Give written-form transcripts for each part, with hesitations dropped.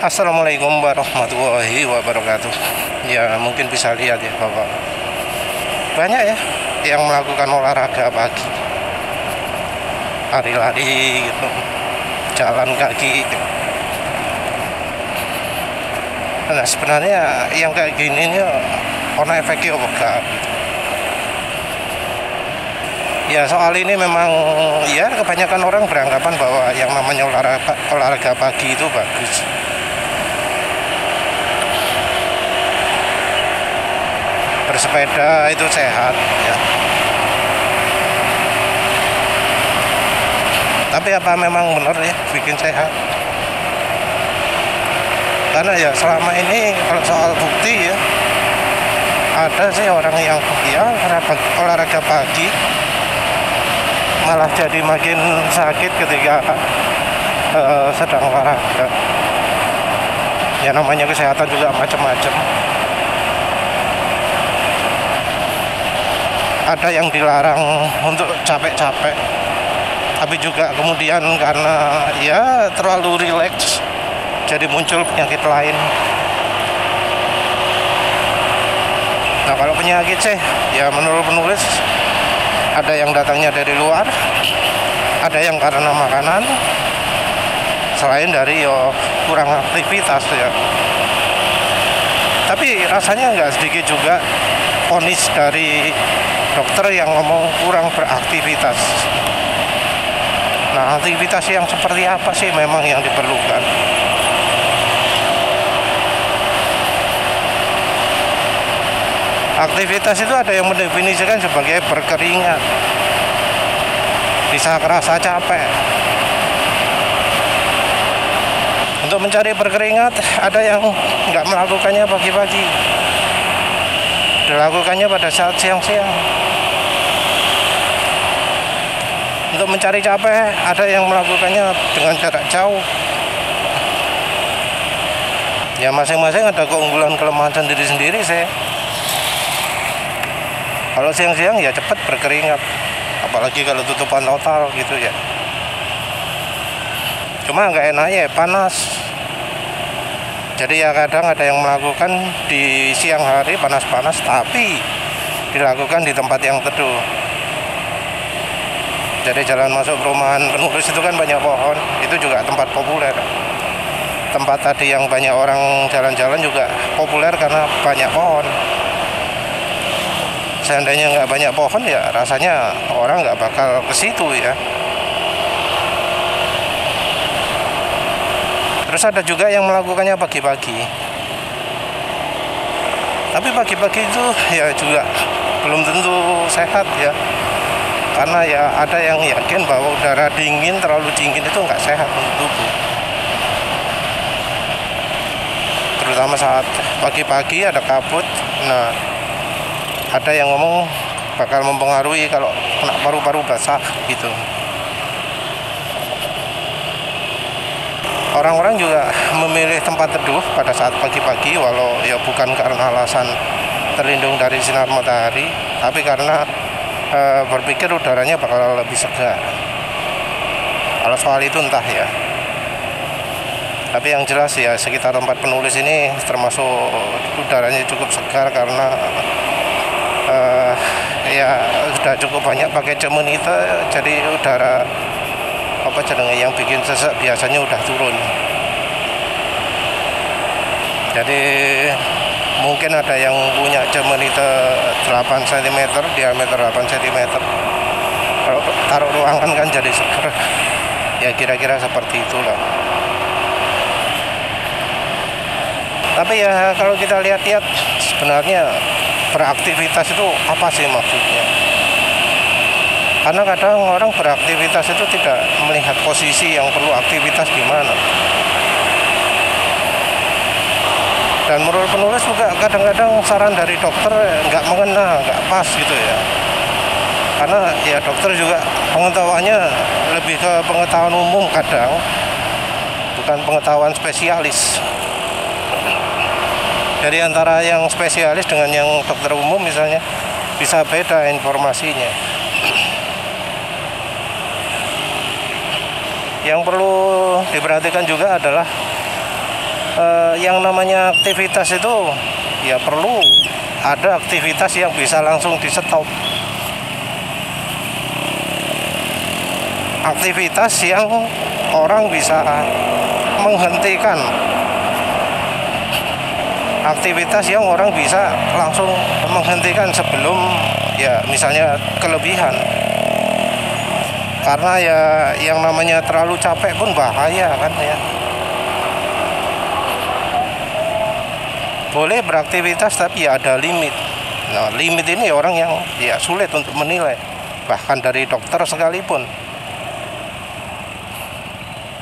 Assalamualaikum warahmatullahi wabarakatuh. Ya mungkin bisa lihat ya Bapak, banyak ya yang melakukan olahraga pagi, lari-lari gitu, jalan kaki. Nah sebenarnya yang kayak gini nih ono efeknya apa enggak gitu. Ya soal ini memang ya kebanyakan orang beranggapan bahwa yang namanya olahraga pagi itu bagus. Bersepeda itu sehat ya. Tapi apa memang benar ya bikin sehat? Karena ya selama ini kalau soal bukti ya, ada sih orang yang ya olahraga pagi malah jadi makin sakit ketika sedang olahraga. Ya namanya kesehatan juga macam-macam. Ada yang dilarang untuk capek-capek, tapi juga kemudian karena ya terlalu rileks jadi muncul penyakit lain. Nah kalau penyakit sih ya menurut penulis ada yang datangnya dari luar, ada yang karena makanan, selain dari kurang aktivitas ya. Tapi rasanya nggak sedikit juga vonis dari dokter yang ngomong kurang beraktivitas. Nah, aktivitas yang seperti apa sih memang yang diperlukan? Aktivitas itu ada yang mendefinisikan sebagai berkeringat, bisa kerasa capek. Untuk mencari berkeringat, ada yang nggak melakukannya pagi-pagi, dilakukannya pada saat siang-siang. Untuk mencari capek, ada yang melakukannya dengan jarak jauh. Ya masing-masing ada keunggulan kelemahan sendiri-sendiri sih. Kalau siang-siang ya cepat berkeringat, apalagi kalau tutupan total gitu ya. Cuma nggak enaknya panas. Jadi ya kadang ada yang melakukan di siang hari panas-panas, tapi dilakukan di tempat yang teduh. Jadi jalan masuk perumahan penulis itu kan banyak pohon, itu juga tempat populer. Tempat tadi yang banyak orang jalan-jalan juga populer karena banyak pohon. Seandainya nggak banyak pohon ya rasanya orang nggak bakal ke situ ya. Terus ada juga yang melakukannya pagi-pagi. Tapi pagi-pagi itu ya juga belum tentu sehat ya. Karena ya ada yang yakin bahwa udara dingin, terlalu dingin itu nggak sehat untuk tubuh. Terutama saat pagi-pagi ada kabut. Nah, ada yang ngomong bakal mempengaruhi kalau kena paru-paru basah gitu. Orang-orang juga memilih tempat teduh pada saat pagi-pagi, walau ya bukan karena alasan terlindung dari sinar matahari, tapi karena berpikir udaranya bakal lebih segar. Kalau soal itu entah ya. Tapi yang jelas ya sekitar tempat penulis ini termasuk udaranya cukup segar karena ya sudah cukup banyak pakai cemenita, jadi udara yang bikin sesak biasanya udah turun. Jadi mungkin ada yang punya cemenita 8 cm, diameter 8 cm. Kalau taruh ruangan kan jadi seger. Ya kira-kira seperti itulah. Tapi ya kalau kita lihat-lihat sebenarnya beraktivitas itu apa sih maksudnya? Karena kadang orang beraktivitas itu tidak melihat posisi yang perlu aktivitas di mana. Dan menurut penulis juga kadang-kadang saran dari dokter nggak mengena, nggak pas gitu ya. Karena ya dokter juga pengetahuannya lebih ke pengetahuan umum kadang, bukan pengetahuan spesialis. Jadi antara yang spesialis dengan yang dokter umum misalnya bisa beda informasinya. Yang perlu diperhatikan juga adalah yang namanya aktivitas itu ya perlu ada aktivitas yang bisa langsung di stop, aktivitas yang orang bisa menghentikan, aktivitas yang orang bisa langsung menghentikan sebelum ya misalnya kelebihan. Karena ya yang namanya terlalu capek pun bahaya kan ya. Boleh beraktivitas tapi ya ada limit. Nah, limit ini orang yang ya sulit untuk menilai, bahkan dari dokter sekalipun.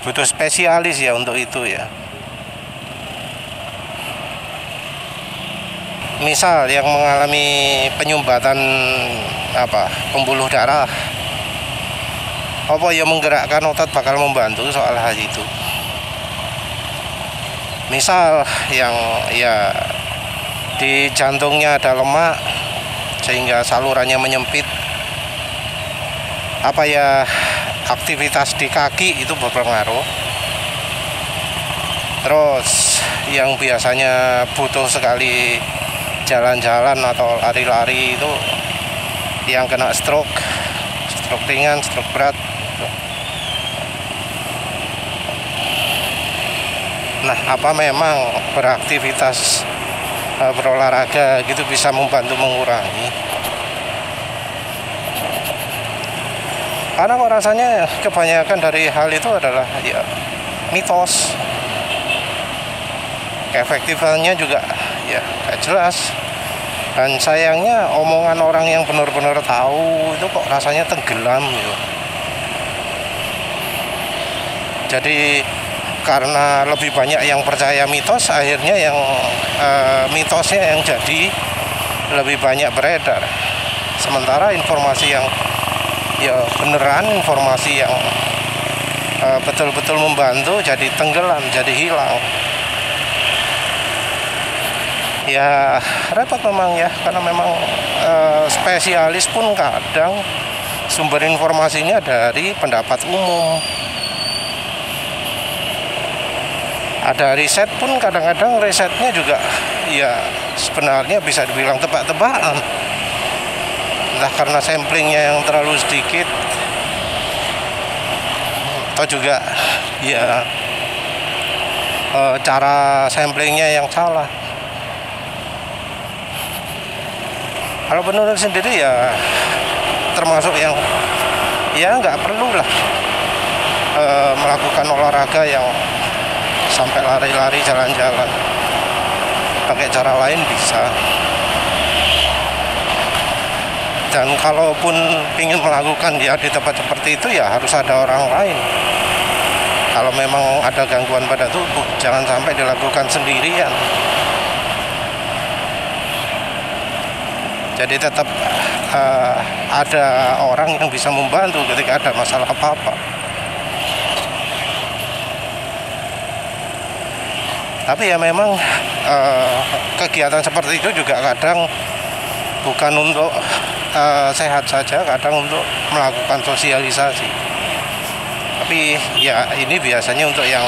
Butuh spesialis ya untuk itu ya. Misal yang mengalami penyumbatan pembuluh darah, apa yang menggerakkan otot bakal membantu soal hal itu. Misal yang ya di jantungnya ada lemak sehingga salurannya menyempit, aktivitas di kaki itu berpengaruh. Terus yang biasanya butuh sekali jalan-jalan atau lari-lari itu yang kena stroke ringan, stroke berat. Nah, apa memang beraktivitas berolahraga gitu bisa membantu mengurangi? Karena kok rasanya kebanyakan dari hal itu adalah ya mitos. Efektifannya juga ya gak jelas. Dan sayangnya omongan orang yang benar-benar tahu itu kok rasanya tenggelam gitu. Jadi karena lebih banyak yang percaya mitos, akhirnya yang mitosnya yang jadi lebih banyak beredar. Sementara informasi yang ya beneran, informasi yang betul-betul membantu jadi tenggelam, jadi hilang. Ya repot memang ya, karena memang spesialis pun kadang sumber informasinya dari pendapat umum. Ada riset pun kadang-kadang risetnya juga ya sebenarnya bisa dibilang tebak-tebakan. Entah karena samplingnya yang terlalu sedikit atau juga ya cara samplingnya yang salah. Kalau menurut sendiri ya termasuk yang ya nggak perlu lah melakukan olahraga yang sampai lari-lari, jalan-jalan. Pakai cara lain bisa. Dan kalaupun ingin melakukan ya di tempat seperti itu ya harus ada orang lain. Kalau memang ada gangguan pada tubuh, jangan sampai dilakukan sendirian. Jadi tetap ada orang yang bisa membantu ketika ada masalah apa-apa. Tapi ya memang kegiatan seperti itu juga kadang bukan untuk sehat saja, kadang untuk melakukan sosialisasi. Tapi ya ini biasanya untuk yang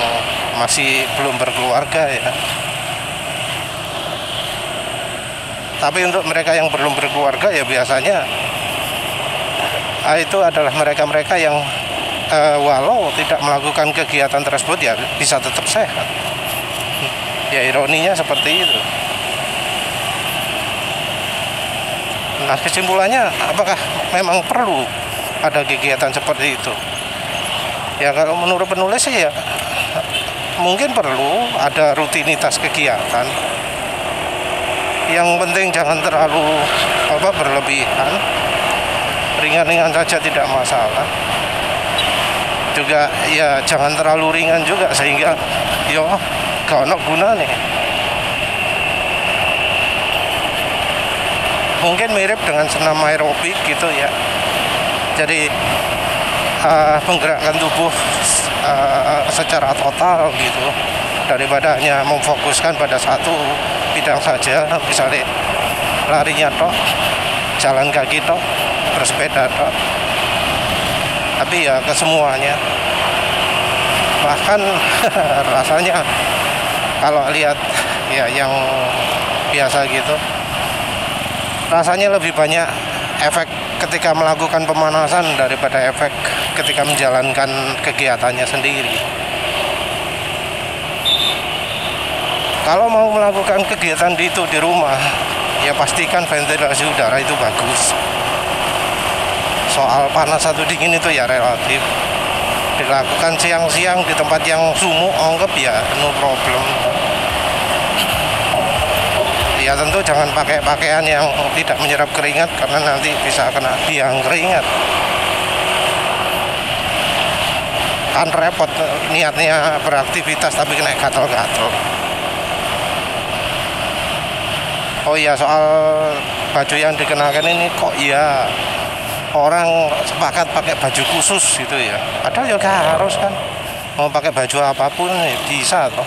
masih belum berkeluarga ya. Tapi untuk mereka yang belum berkeluarga ya biasanya itu adalah mereka-mereka yang walau tidak melakukan kegiatan tersebut ya bisa tetap sehat. Ya ironinya seperti itu. Nah kesimpulannya apakah memang perlu ada kegiatan seperti itu? Ya kalau menurut penulis sih ya mungkin perlu ada rutinitas kegiatan. Yang penting jangan terlalu berlebihan. Ringan-ringan saja tidak masalah. Juga ya jangan terlalu ringan juga sehingga gak ada gunanya. Mungkin mirip dengan senam aerobik gitu ya. Jadi menggerakkan tubuh secara total gitu, daripada hanya memfokuskan pada satu bidang saja, misalnya larinya tok, jalan kaki tok, bersepeda tok. Tapi ya kesemuanya. Bahkan rasanya kalau lihat ya yang biasa gitu, rasanya lebih banyak efek ketika melakukan pemanasan daripada efek ketika menjalankan kegiatannya sendiri. Kalau mau melakukan kegiatan itu di rumah, ya pastikan ventilasi udara itu bagus. Soal panas atau dingin itu ya relatif. Dilakukan siang-siang di tempat yang sumuk, anggap ya no problem. Ya tentu jangan pakai pakaian yang tidak menyerap keringat karena nanti bisa kena biang keringat. Kan repot niatnya beraktivitas tapi kena gatal-gatal. Oh iya, soal baju yang dikenakan ini kok ya orang sepakat pakai baju khusus gitu ya. Padahal juga harus kan. Mau pakai baju apapun ya bisa toh.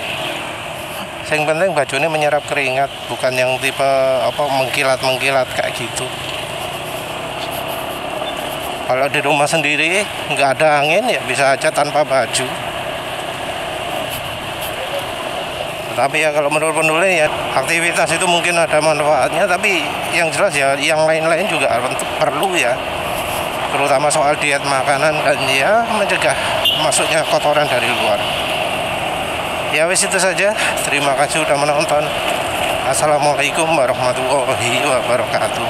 Yang penting baju ini menyerap keringat, bukan yang tipe mengkilat-mengkilat kayak gitu. Kalau di rumah sendiri nggak ada angin ya bisa aja tanpa baju. Tapi ya kalau menurut penulis ya aktivitas itu mungkin ada manfaatnya, tapi yang jelas ya yang lain-lain juga perlu ya, terutama soal diet makanan dan ya mencegah masuknya kotoran dari luar. Ya wis itu saja, terima kasih sudah menonton. Assalamualaikum warahmatullahi wabarakatuh.